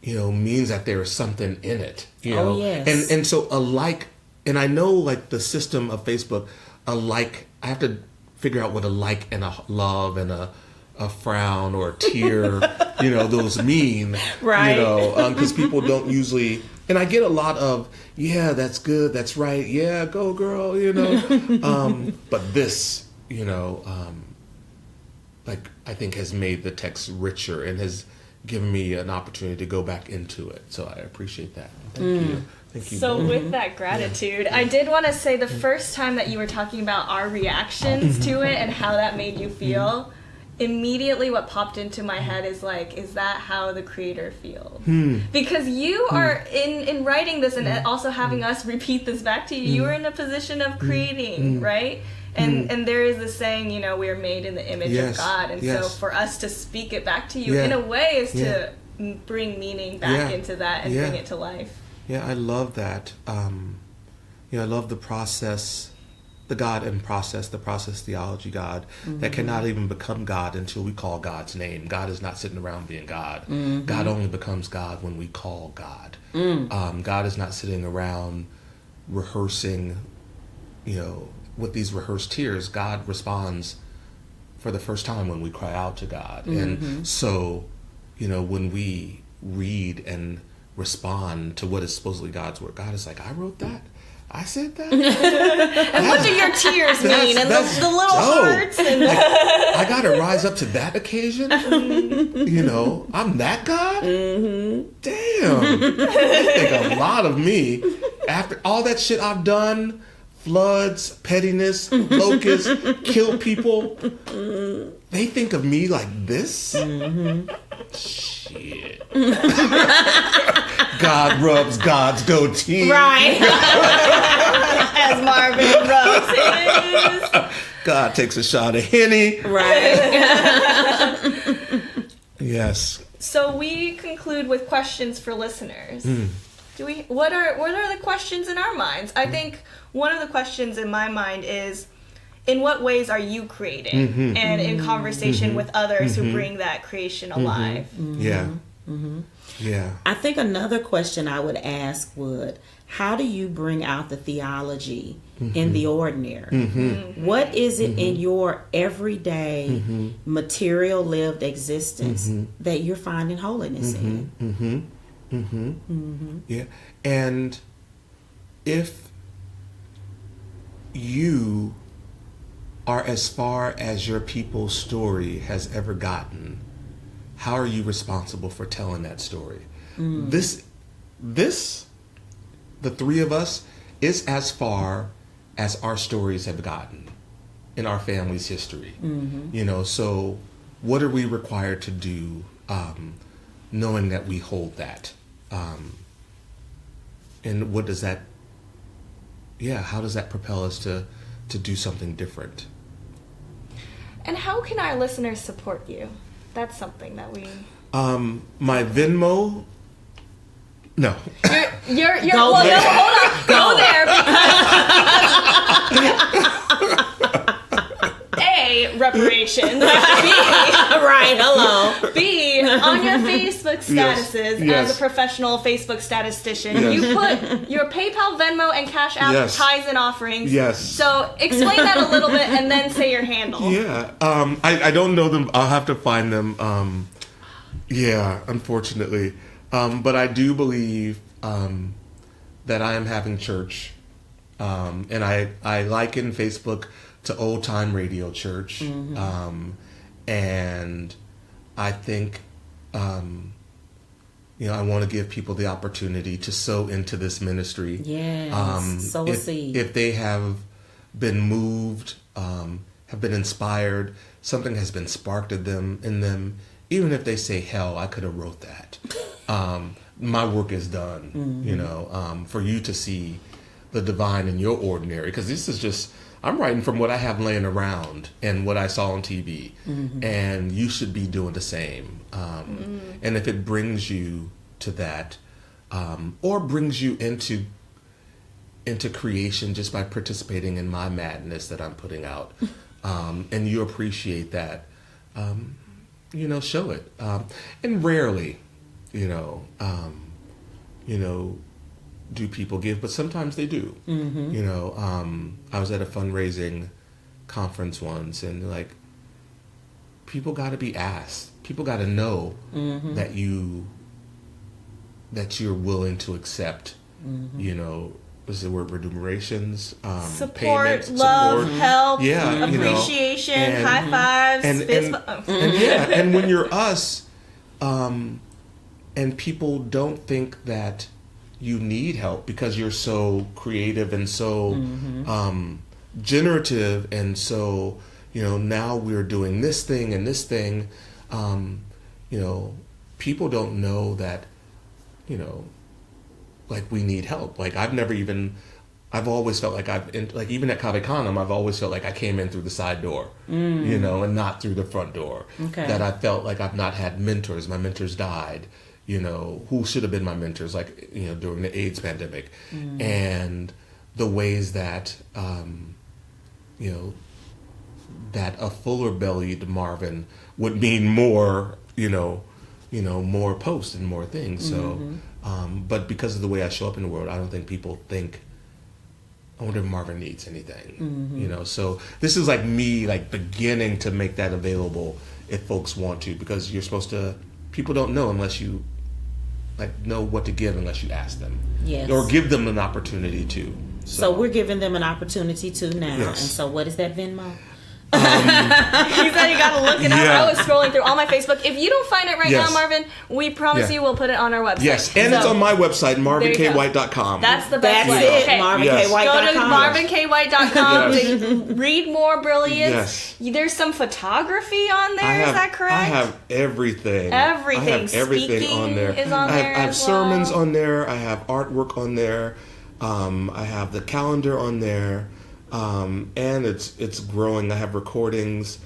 you know, means that there is something in it, you know. Oh, yes. And so a like, and I know like the system of Facebook, a like, I have to figure out what a like and a love and a frown or a tear, you know, those mean, right? You know, because people don't usually, and I get a lot of, yeah, that's good, that's right, yeah, go girl, you know. But this, you know, like I think has made the text richer and has given me an opportunity to go back into it. So I appreciate that. Thank you. Thank you. So with that gratitude, I did want to say the first time that you were talking about our reactions to it and how that made you feel, immediately what popped into my head is like, is that how the creator feels? Because you are in writing this and also having us repeat this back to you, you are in a position of creating, right? And there is this saying, you know, we are made in the image of God. And so for us to speak it back to you in a way is to bring meaning back into that and bring it to life. Yeah, I love that. You know, I love the process the God in process, the process theology God, that cannot even become God until we call God's name. God is not sitting around being God. God only becomes God when we call God. God is not sitting around rehearsing, with these rehearsed tears. God responds for the first time when we cry out to God. And so, when we read and respond to what is supposedly God's word, God is like, I wrote that. I said that. And what do your tears mean? And the little hearts. And I got to rise up to that occasion. I'm that God. Damn. They think a lot of me after all that shit I've done. Floods, pettiness, locusts, kill people. They think of me like this? Shit. God rubs God's goatee. Right. As Marvin rubs his. God takes a shot of Henny. Right. Yes. So we conclude with questions for listeners. What are the questions in our minds? I think one of the questions in my mind is, in what ways are you creating? And in conversation with others who bring that creation alive. Yeah. Yeah. I think another question I would ask how do you bring out the theology in the ordinary? What is it in your everyday material lived existence that you're finding holiness in? Yeah. And if you are as far as your people's story has ever gotten, how are you responsible for telling that story? This, the three of us, is as far as our stories have gotten in our family's history. So what are we required to do, knowing that we hold that? And what does that, how does that propel us to do something different? And how can our listeners support you? That's something that we... My Venmo... No. You're Go well, there. no, hold on. Go there because A, reparations. B, Right, hello. B, on your Facebook statuses Yes. as a professional Facebook statistician, Yes. you put your PayPal, Venmo, and Cash App Yes. tithes and offerings. Yes. So explain that a little bit and then say your handle. Yeah. I don't know them. I'll have to find them. Unfortunately. But I do believe that I am having church. And I liken Facebook to old time radio church. And I think, I want to give people the opportunity to sow into this ministry. Yes, sow a seed. If they have been moved, have been inspired, something has been sparked in them, even if they say, hell, I could have wrote that. My work is done, for you to see the divine in your ordinary. Because this is just, I'm writing from what I have laying around and what I saw on TV. And you should be doing the same. And if it brings you to that, or brings you into creation just by participating in my madness that I'm putting out, and you appreciate that, show it. And rarely, do people give, but sometimes they do. I was at a fundraising conference once, and people got to be asked. People got to know that you're willing to accept. What's the word? Remunerations, Support, payment, love, help, yeah, appreciation, and, high fives, and when you're us, and people don't think that you need help because you're so creative and so generative, and so now we're doing this thing and this thing. People don't know that we need help. I've always felt like even at Kavikanam, I've always felt like I came in through the side door, and not through the front door. Okay. That I felt like I've not had mentors. My mentors died. Who should have been my mentors, during the AIDS pandemic, and the ways that that a fuller-bellied Marvin would mean more, more posts and more things. So, but because of the way I show up in the world, I don't think people think, I wonder if Marvin needs anything, So this is like me, like beginning to make that available if folks want to, because you're supposed to. People don't know unless you know what to give unless you ask them, or give them an opportunity to. So we're giving them an opportunity to now. Yes. And so what is that Venmo? He said you gotta look it up. Yeah. I was scrolling through all my Facebook. If you don't find it right Yes. now, Marvin, we promise you we'll put it on our website. Yes, and it's on my website, MarvinKWhite.com. That's the best That's way. it, Okay. MarvinKWhite.com. Go to MarvinKWhite.com Yes. to read more brilliance. Yes. There's some photography on there. Is that correct? I have everything. Everything. I have everything Speaking on there. is on I have, there I have as sermons well. on there. I have artwork on there. I have the calendar on there. And it's growing. I have recordings,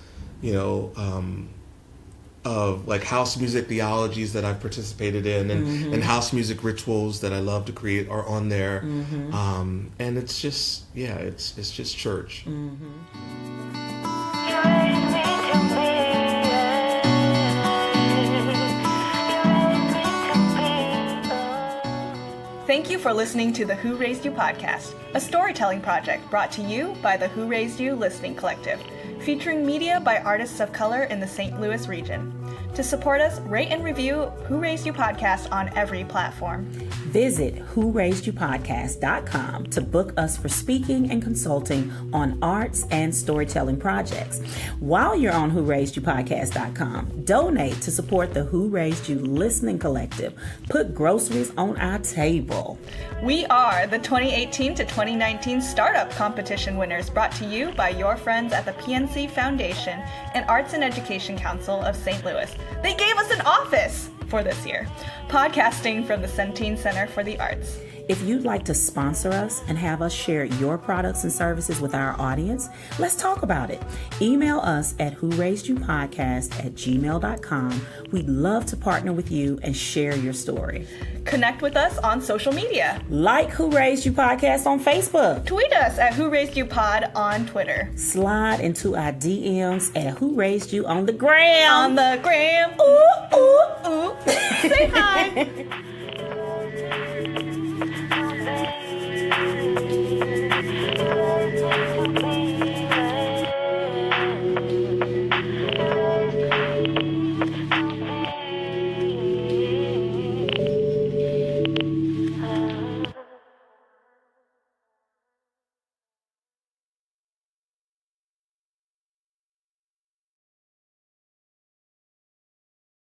of like house music theologies that I've participated in, and house music rituals that I love to create are on there. And it's just, it's just church. Thank you for listening to the Who Raised You podcast, a storytelling project brought to you by the Who Raised You Listening Collective, featuring media by artists of color in the St. Louis region. To support us, rate and review Who Raised You podcast on every platform. Visit whoraisedyoupodcast.com to book us for speaking and consulting on arts and storytelling projects. While you're on whoraisedyoupodcast.com, donate to support the Who Raised You Listening Collective. Put groceries on our table. We are the 2018 to 2019 Startup Competition winners, brought to you by your friends at the PNC Foundation and Arts and Education Council of St. Louis. They gave us an office for this year, podcasting from the Centene Center for the Arts. If you'd like to sponsor us and have us share your products and services with our audience, let's talk about it. Email us at whoraisedyouPodcast@gmail.com. We'd love to partner with you and share your story. Connect with us on social media. Like Who Raised You Podcast on Facebook. Tweet us at Who Raised You Pod on Twitter. Slide into our DMs at Who Raised You on the gram. On the gram. Ooh, ooh, ooh. Say hi.